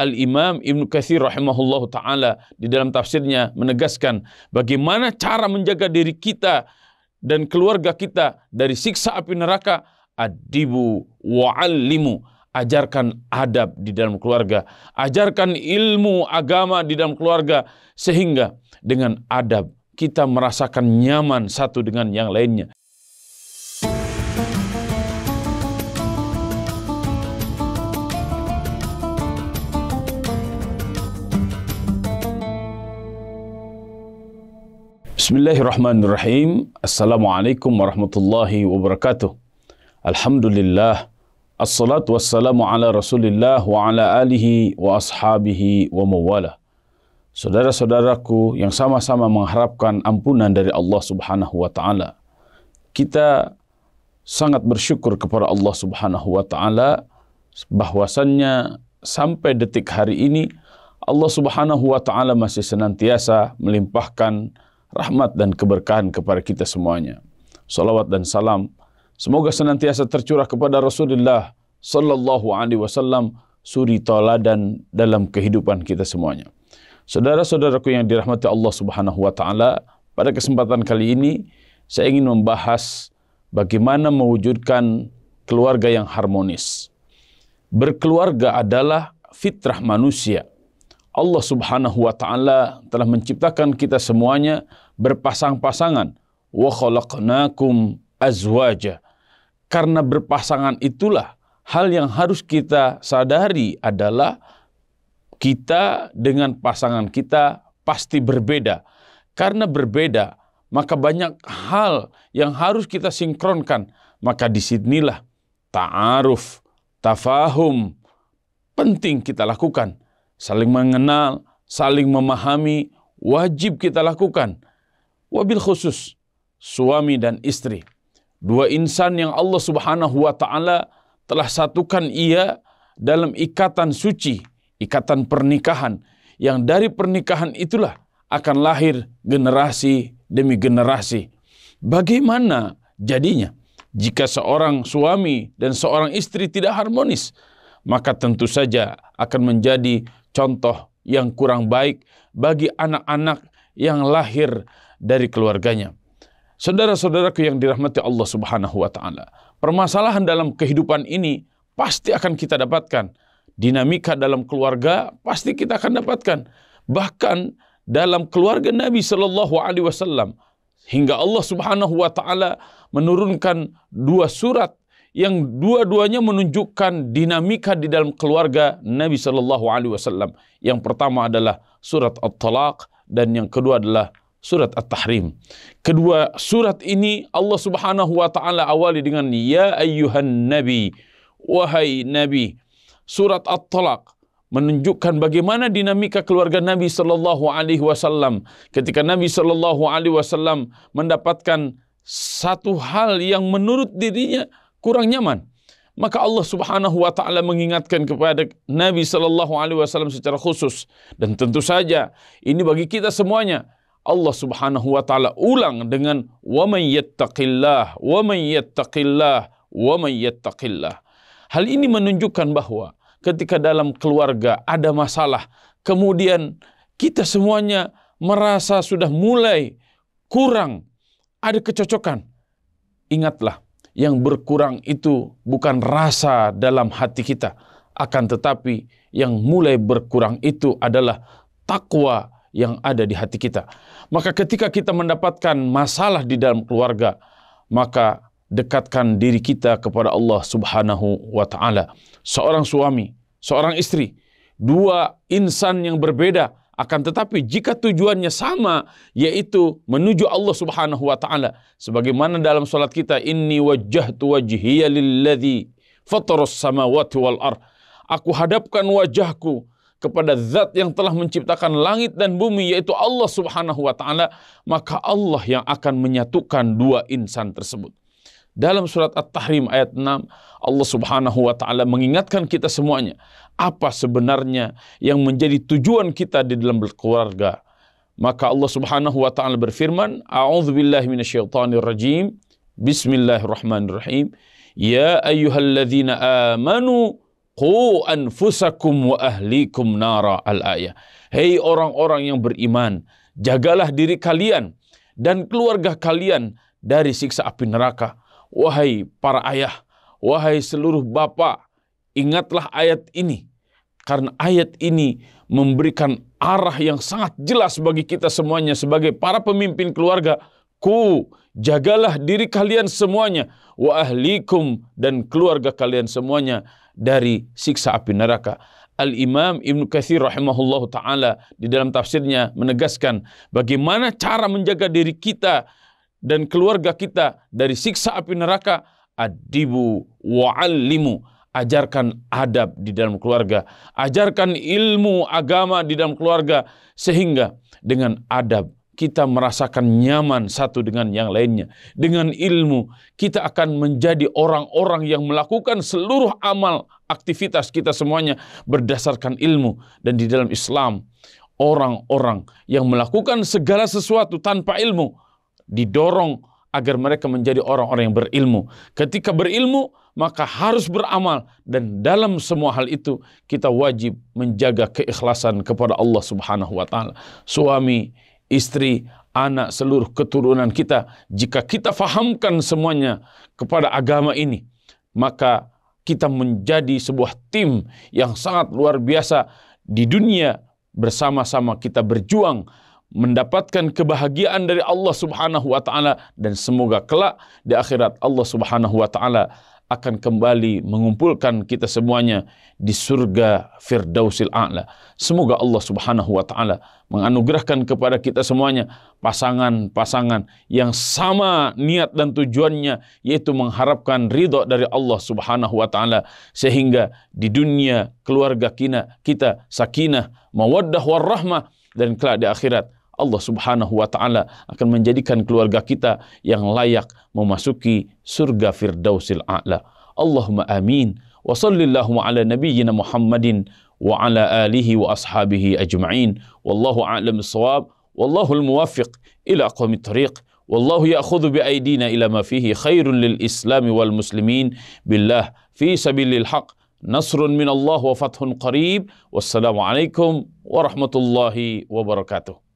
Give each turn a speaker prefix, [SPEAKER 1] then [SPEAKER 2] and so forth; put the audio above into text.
[SPEAKER 1] Al-Imam Ibnu Katsir rahimahullahu ta'ala di dalam tafsirnya menegaskan bagaimana cara menjaga diri kita dan keluarga kita dari siksa api neraka. Adibu wa'allimu, ajarkan adab di dalam keluarga, ajarkan ilmu agama di dalam keluarga, sehingga dengan adab kita merasakan nyaman satu dengan yang lainnya. Bismillahirrahmanirrahim. Assalamualaikum warahmatullahi wabarakatuh. Alhamdulillah. Assalatu wassalamu ala rasulillah wa ala alihi wa ashabihi wa mawala. Saudara-saudaraku yang sama-sama mengharapkan ampunan dari Allah subhanahu wa ta'ala, kita sangat bersyukur kepada Allah subhanahu wa ta'ala bahwasannya sampai detik hari ini Allah subhanahu wa ta'ala masih senantiasa melimpahkan rahmat dan keberkahan kepada kita semuanya. Salawat dan salam semoga senantiasa tercurah kepada Rasulullah sallallahu alaihi wasallam, suri tauladan dalam kehidupan kita semuanya. Saudara-saudaraku yang dirahmati Allah subhanahu wa ta'ala, pada kesempatan kali ini saya ingin membahas bagaimana mewujudkan keluarga yang harmonis. Berkeluarga adalah fitrah manusia. Allah subhanahu wa ta'ala telah menciptakan kita semuanya berpasang-pasangan. Wa khalaqnakum azwaja. Karena berpasangan itulah hal yang harus kita sadari adalah kita dengan pasangan kita pasti berbeda. Karena berbeda, maka banyak hal yang harus kita sinkronkan. Maka disinilah ta'aruf, tafahum penting kita lakukan. Saling mengenal, saling memahami, wajib kita lakukan. Wabil khusus, suami dan istri. Dua insan yang Allah subhanahu wa ta'ala telah satukan ia dalam ikatan suci, ikatan pernikahan. Yang dari pernikahan itulah akan lahir generasi demi generasi. Bagaimana jadinya jika seorang suami dan seorang istri tidak harmonis? Maka tentu saja akan menjadi contoh yang kurang baik bagi anak-anak yang lahir dari keluarganya. Saudara-saudaraku yang dirahmati Allah subhanahu wa ta'ala, permasalahan dalam kehidupan ini pasti akan kita dapatkan. Dinamika dalam keluarga pasti kita akan dapatkan. Bahkan dalam keluarga Nabi sallallahu alaihi wasallam, hingga Allah subhanahu wa ta'ala menurunkan dua surat yang dua-duanya menunjukkan dinamika di dalam keluarga Nabi sallallahu alaihi wasallam. Yang pertama adalah surat At-Talaq dan yang kedua adalah surat At-Tahrim. Kedua surat ini Allah subhanahu wa ta'ala awali dengan ya ayyuhan nabi, wahai nabi. Surat At-Talaq menunjukkan bagaimana dinamika keluarga Nabi sallallahu alaihi wasallam ketika Nabi sallallahu alaihi wasallam mendapatkan satu hal yang menurut dirinya kurang nyaman. Maka Allah subhanahu wa ta'ala mengingatkan kepada Nabi sallallahu alaihi wasallam secara khusus. Dan tentu saja ini bagi kita semuanya. Allah subhanahu wa ta'ala ulang dengan wa man yattaqillah, wa man yattaqillah, wa man yattaqillah. Hal ini menunjukkan bahwa ketika dalam keluarga ada masalah, kemudian kita semuanya merasa sudah mulai kurang ada kecocokan. Ingatlah, yang berkurang itu bukan rasa dalam hati kita, akan tetapi yang mulai berkurang itu adalah takwa yang ada di hati kita. Maka ketika kita mendapatkan masalah di dalam keluarga, maka dekatkan diri kita kepada Allah subhanahu wa ta'ala. Seorang suami, seorang istri, dua insan yang berbeda, akan tetapi jika tujuannya sama, yaitu menuju Allah subhanahu wa ta'ala. Sebagaimana dalam salat kita, inni wajjahtu wajhiya lilladzi fataras samawati wal ardh. Aku hadapkan wajahku kepada zat yang telah menciptakan langit dan bumi, yaitu Allah subhanahu wa ta'ala. Maka Allah yang akan menyatukan dua insan tersebut. Dalam surat At-Tahrim ayat 6, Allah subhanahu wa ta'ala mengingatkan kita semuanya. Apa sebenarnya yang menjadi tujuan kita di dalam berkeluarga? Maka Allah subhanahu wa ta'ala berfirman, A'udzubillahi minasyaitonirrajim, Bismillahirrahmanirrahim, Ya ayyuhalladzina amanu, Qu anfusakum wa ahlikum nara, al-ayah. Hei orang-orang yang beriman, jagalah diri kalian dan keluarga kalian dari siksa api neraka. Wahai para ayah, wahai seluruh bapak, ingatlah ayat ini. Karena ayat ini memberikan arah yang sangat jelas bagi kita semuanya sebagai para pemimpin keluarga. Jagalah diri kalian semuanya, wa ahlikum, dan keluarga kalian semuanya dari siksa api neraka. Al-Imam Ibnu Katsir rahimahullahu ta'ala di dalam tafsirnya menegaskan bagaimana cara menjaga diri kita dan keluarga kita dari siksa api neraka. Adibu wa'allimu, ajarkan adab di dalam keluarga, ajarkan ilmu agama di dalam keluarga, sehingga dengan adab kita merasakan nyaman satu dengan yang lainnya. Dengan ilmu kita akan menjadi orang-orang yang melakukan seluruh amal aktivitas kita semuanya berdasarkan ilmu. Dan di dalam Islam, orang-orang yang melakukan segala sesuatu tanpa ilmu didorong agar mereka menjadi orang-orang yang berilmu. Ketika berilmu, maka harus beramal, dan dalam semua hal itu kita wajib menjaga keikhlasan kepada Allah Subhanahu wa taala. Suami, istri, anak, seluruh keturunan kita, jika kita fahamkan semuanya kepada agama ini, maka kita menjadi sebuah tim yang sangat luar biasa di dunia. Bersama-sama kita berjuang mendapatkan kebahagiaan dari Allah Subhanahu wa taala, dan semoga kelak di akhirat Allah Subhanahu wa taala akan kembali mengumpulkan kita semuanya di surga Firdausil A'la. Semoga Allah Subhanahu wa taala menganugerahkan kepada kita semuanya pasangan-pasangan yang sama niat dan tujuannya, yaitu mengharapkan ridha dari Allah Subhanahu wa taala, sehingga di dunia keluarga kita sakinah, mawaddah warahmah, dan kelak di akhirat Allah Subhanahu wa taala akan menjadikan keluarga kita yang layak memasuki surga Firdausil A'la. Allahumma amin. Wa sallallahu ala nabiyyina Muhammadin wa ala alihi wa ashabihi ajma'in. Wallahu a'lam bissawab. Wallahu al-muwaffiq ila aqwamit thariq. Wallahu ya'khudhu bi aydina ila ma fihi khairun lil Islam wal muslimin. Billah fi sabilil haq. Nasrun min Allah wa fathun qarib. Wassalamu alaikum warahmatullahi wabarakatuh.